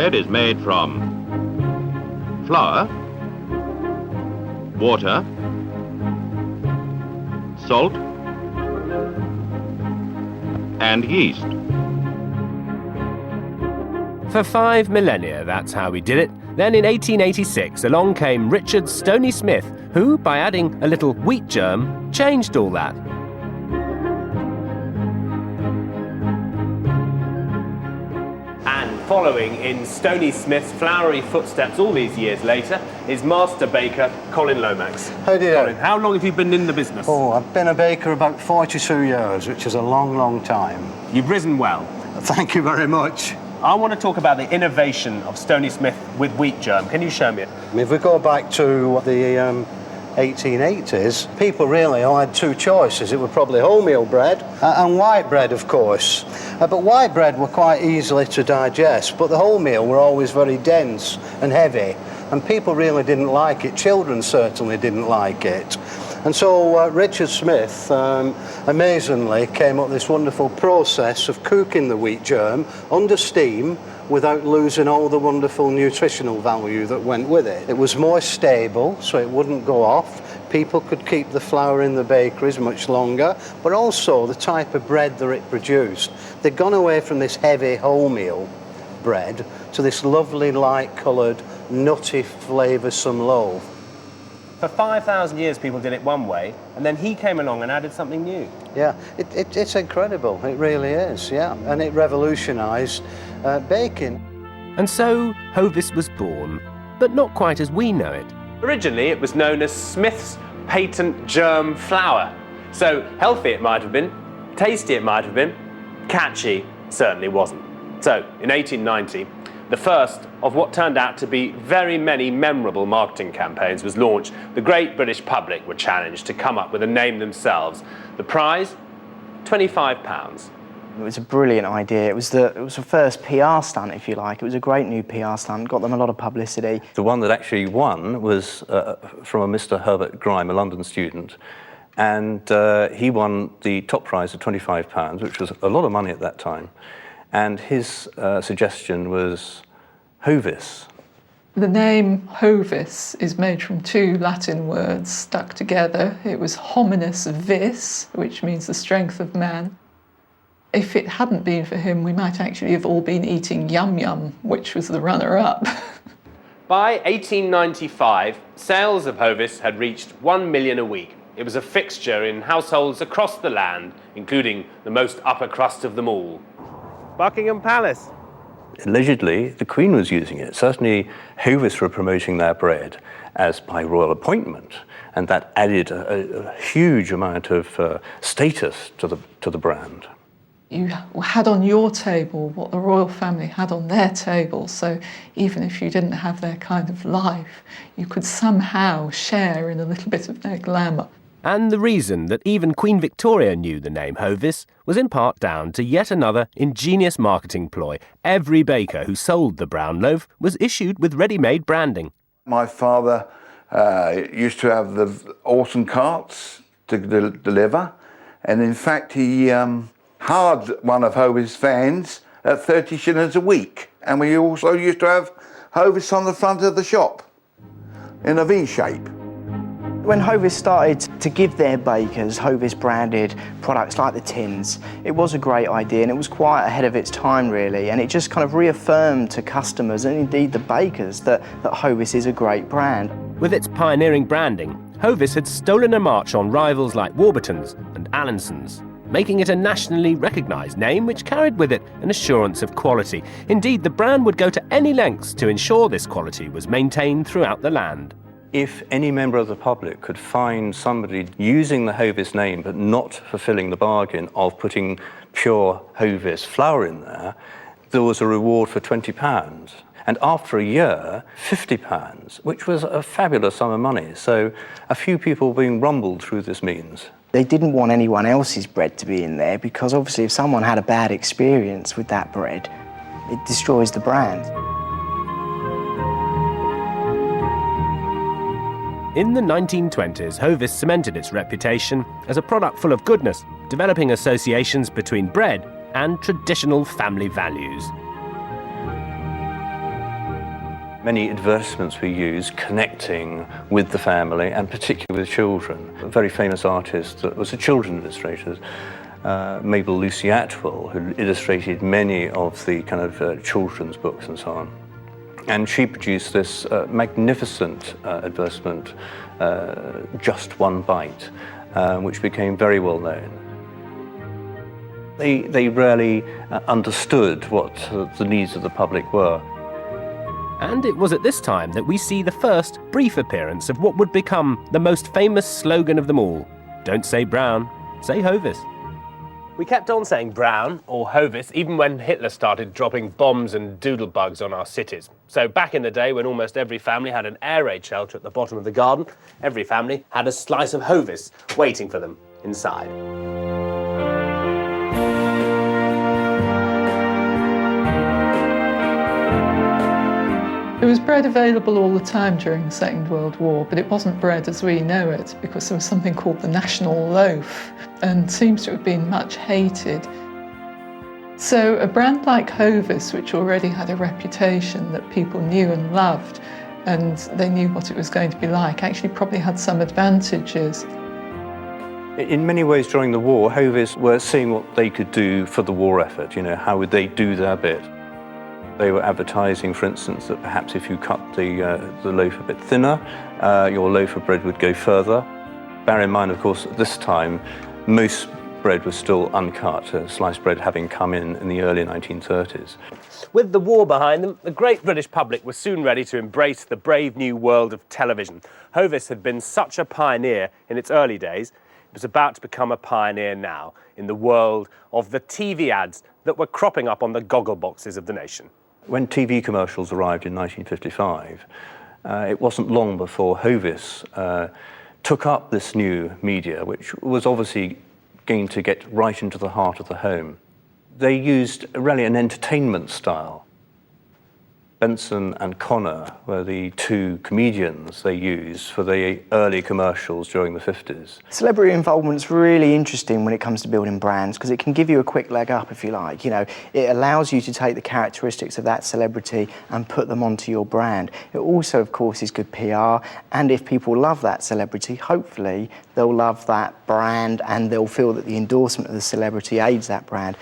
bread is made from flour, water, salt, and yeast. For 5 millennia, that's how we did it. Then in 1886, along came Richard Stoney Smith, who, by adding a little wheat germ, changed all that. And following in Stoney Smith's flowery footsteps all these years later is master baker Colin Lomax. How do you Colin, how long have you been in the business? Oh, I've been a baker about 42 years, which is a long, long time. You've risen well. Thank you very much. I want to talk about the innovation of Stoney Smith with wheat germ. Can you show me it? If we go back to the 1880s, people really had two choices. It was probably wholemeal bread and white bread, of course. But white bread were quite easily to digest, but the wholemeal were always very dense and heavy, and people really didn't like it. Children certainly didn't like it. And so Richard Smith, amazingly, came up with this wonderful process of cooking the wheat germ under steam without losing all the wonderful nutritional value that went with it. It was more stable, so it wouldn't go off. People could keep the flour in the bakeries much longer, but also the type of bread that it produced. They'd gone away from this heavy wholemeal bread to this lovely light-coloured, nutty, flavoursome loaf. For 5,000 years, people did it one way, and then he came along and added something new. Yeah, it's incredible. It really is, yeah. And it revolutionised baking. And so Hovis was born, but not quite as we know it. Originally, it was known as Smith's Patent Germ Flour. So healthy it might have been, tasty it might have been, catchy certainly wasn't. So in 1890, the first of what turned out to be very many memorable marketing campaigns was launched. The great British public were challenged to come up with a name themselves. The prize, £25. It was a brilliant idea. It was the first PR stunt, if you like. It was a great new PR stunt, got them a lot of publicity. The one that actually won was from a Mr. Herbert Grime, a London student, and he won the top prize of £25, which was a lot of money at that time. And his suggestion was Hovis. The name Hovis is made from two Latin words stuck together. It was hominis vis, which means the strength of man. If it hadn't been for him, we might actually have all been eating Yum Yum, which was the runner-up. By 1895, sales of Hovis had reached 1 million a week. It was a fixture in households across the land, including the most upper crust of them all. Buckingham Palace. Allegedly, the Queen was using it. Certainly, Hovis were promoting their bread as by royal appointment, and that added a huge amount of status to the brand. You had on your table what the royal family had on their table, so even if you didn't have their kind of life, you could somehow share in a little bit of their glamour. And the reason that even Queen Victoria knew the name Hovis was in part down to yet another ingenious marketing ploy. Every baker who sold the brown loaf was issued with ready-made branding. My father used to have the autumn carts to deliver, and in fact he hired one of Hovis vans at 30 shillings a week. And we also used to have Hovis on the front of the shop in a V shape. When Hovis started to give their bakers Hovis branded products like the tins, it was a great idea, and it was quite ahead of its time really, and it just kind of reaffirmed to customers and indeed the bakers that Hovis is a great brand. With its pioneering branding, Hovis had stolen a march on rivals like Warburton's and Allinson's, making it a nationally recognised name which carried with it an assurance of quality. Indeed, the brand would go to any lengths to ensure this quality was maintained throughout the land. If any member of the public could find somebody using the Hovis name but not fulfilling the bargain of putting pure Hovis flour in there, there was a reward for £20. And after a year, £50, which was a fabulous sum of money. So a few people being rumbled through this means. They didn't want anyone else's bread to be in there because obviously if someone had a bad experience with that bread, it destroys the brand. In the 1920s, Hovis cemented its reputation as a product full of goodness, developing associations between bread and traditional family values. Many advertisements were used connecting with the family and particularly with children. A very famous artist that was a children's illustrator, Mabel Lucy Atwell, who illustrated many of the kind of children's books and so on. And she produced this magnificent advertisement, Just One Bite, which became very well known. They rarely understood what the needs of the public were. And it was at this time that we see the first brief appearance of what would become the most famous slogan of them all. Don't say brown, say Hovis. We kept on saying brown or Hovis even when Hitler started dropping bombs and doodlebugs on our cities. So back in the day when almost every family had an air raid shelter at the bottom of the garden, every family had a slice of Hovis waiting for them inside. There was bread available all the time during the Second World War, but it wasn't bread as we know it because there was something called the national loaf and seems to have been much hated. So a brand like Hovis, which already had a reputation that people knew and loved, and they knew what it was going to be like, actually probably had some advantages. In many ways during the war, Hovis were seeing what they could do for the war effort, how would they do their bit. They were advertising, for instance, that perhaps if you cut the loaf a bit thinner, your loaf of bread would go further. Bear in mind, of course, at this time, most bread was still uncut, sliced bread having come in the early 1930s. With the war behind them, the great British public was soon ready to embrace the brave new world of television. Hovis had been such a pioneer in its early days, it was about to become a pioneer now in the world of the TV ads that were cropping up on the goggle boxes of the nation. When TV commercials arrived in 1955, it wasn't long before Hovis took up this new media, which was obviously going to get right into the heart of the home. They used really an entertainment style. Benson and Connor were the two comedians they used for the early commercials during the 50s. Celebrity involvement's really interesting when it comes to building brands because it can give you a quick leg up, if you like. It allows you to take the characteristics of that celebrity and put them onto your brand. It also, of course, is good PR, and if people love that celebrity, hopefully they'll love that brand and they'll feel that the endorsement of the celebrity aids that brand.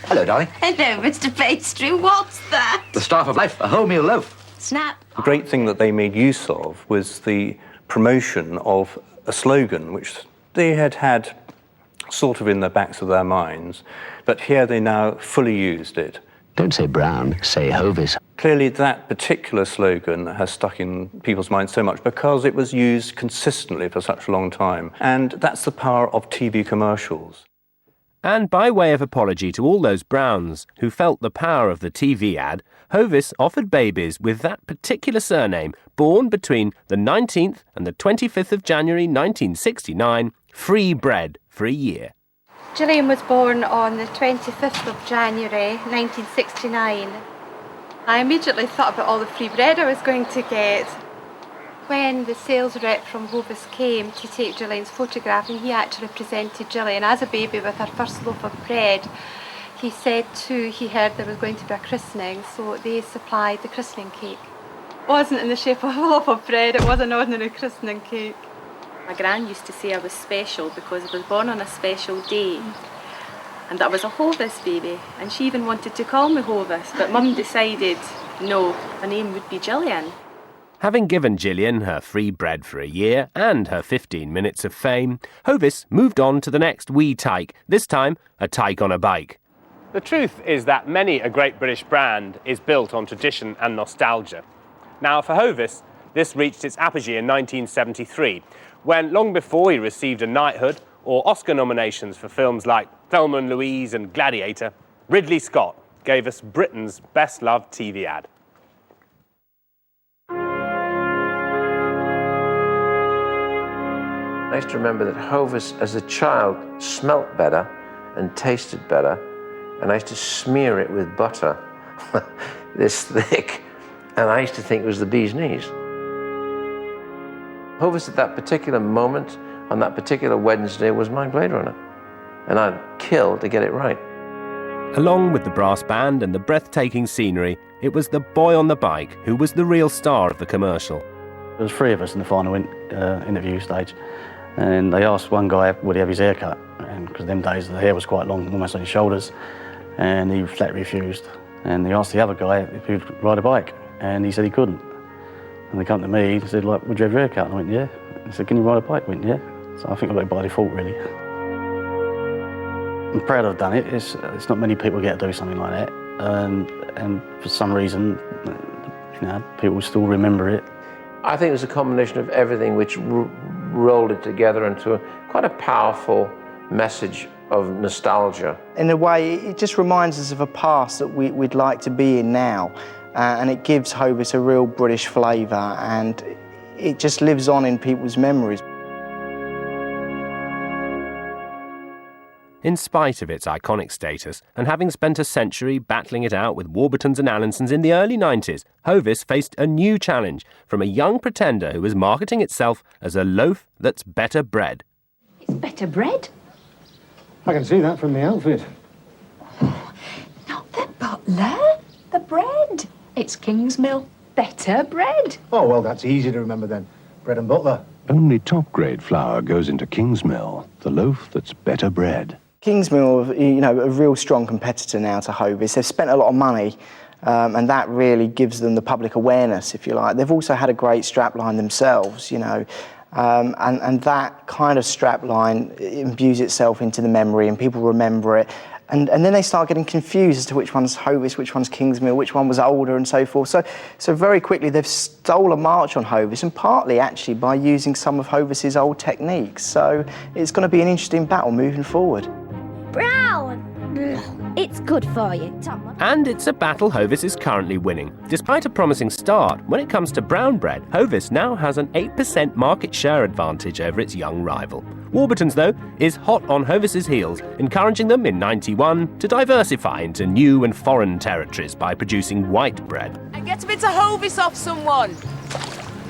Hello, darling. Hello, Mr. Pastry. What's that? The staff of life, a wholemeal loaf. Snap. The great thing that they made use of was the promotion of a slogan which they had sort of in the backs of their minds, but here they now fully used it. Don't say brown, say Hovis. Clearly that particular slogan has stuck in people's minds so much because it was used consistently for such a long time, and that's the power of TV commercials. And by way of apology to all those Browns who felt the power of the TV ad, Hovis offered babies with that particular surname, born between the 19th and the 25th of January 1969, free bread for a year. Gillian was born on the 25th of January 1969. I immediately thought about all the free bread I was going to get. When the sales rep from Hovis came to take Gillian's photograph, and he actually presented Gillian as a baby with her first loaf of bread, he said he heard there was going to be a christening, so they supplied the christening cake. It wasn't in the shape of a loaf of bread, it was an ordinary christening cake. My gran used to say I was special because I was born on a special day, and that I was a Hovis baby, and she even wanted to call me Hovis, but Mum decided, no, my name would be Gillian. Having given Gillian her free bread for a year and her 15 minutes of fame, Hovis moved on to the next wee tyke, this time a tyke on a bike. The truth is that many a great British brand is built on tradition and nostalgia. Now for Hovis, this reached its apogee in 1973, when long before he received a knighthood or Oscar nominations for films like Thelma and Louise and Gladiator, Ridley Scott gave us Britain's best-loved TV ad. I used to remember that Hovis, as a child, smelt better and tasted better, and I used to smear it with butter, this thick, and I used to think it was the bee's knees. Hovis at that particular moment, on that particular Wednesday, was my Blade Runner, and I'd kill to get it right. Along with the brass band and the breathtaking scenery, it was the boy on the bike who was the real star of the commercial. There was 3 of us in the final interview stage, and they asked one guy would he have his hair cut, and because them days the hair was quite long, almost on his shoulders, and he flat refused. And they asked the other guy if he would ride a bike, and he said he couldn't. And they come to me and said, like, would you have your hair cut? And I went, yeah. He said, can you ride a bike? I went, yeah. So I think I got it by default, really. I'm proud I've done it. It's not many people get to do something like that, and for some reason, you know, people still remember it. I think it was a combination of everything which rolled it together into quite a powerful message of nostalgia. In a way, it just reminds us of a past that we'd like to be in now, and it gives Hovis a real British flavour, and it just lives on in people's memories. In spite of its iconic status, and having spent a century battling it out with Warburtons and Allansons in the early 90s, Hovis faced a new challenge from a young pretender who was marketing itself as a loaf that's better bread. It's better bread? I can see that from the outfit. Not the butler, the bread. It's Kingsmill better bread. Oh, well, that's easy to remember then. Bread and butter. Only top-grade flour goes into Kingsmill, the loaf that's better bread. Kingsmill, you know, a real strong competitor now to Hovis. They've spent a lot of money, and that really gives them the public awareness, if you like. They've also had a great strapline themselves, you know, and that kind of strapline imbues itself into the memory, and people remember it. And then they start getting confused as to which one's Hovis, which one's Kingsmill, which one was older, and so forth. So very quickly they've stole a march on Hovis, and partly actually by using some of Hovis's old techniques. So it's going to be an interesting battle moving forward. Brown! It's good for you, Tom. And it's a battle Hovis is currently winning. Despite a promising start, when it comes to brown bread, Hovis now has an 8% market share advantage over its young rival. Warburtons, though, is hot on Hovis's heels, encouraging them in '91 to diversify into new and foreign territories by producing white bread. And get a bit of Hovis off someone.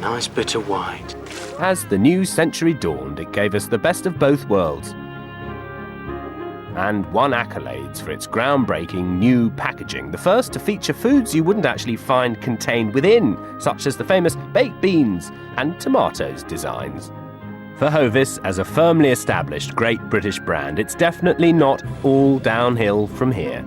Nice bit of white. As the new century dawned, it gave us the best of both worlds, and won accolades for its groundbreaking new packaging, the first to feature foods you wouldn't actually find contained within, such as the famous baked beans and tomatoes designs. For Hovis, as a firmly established great British brand, it's definitely not all downhill from here.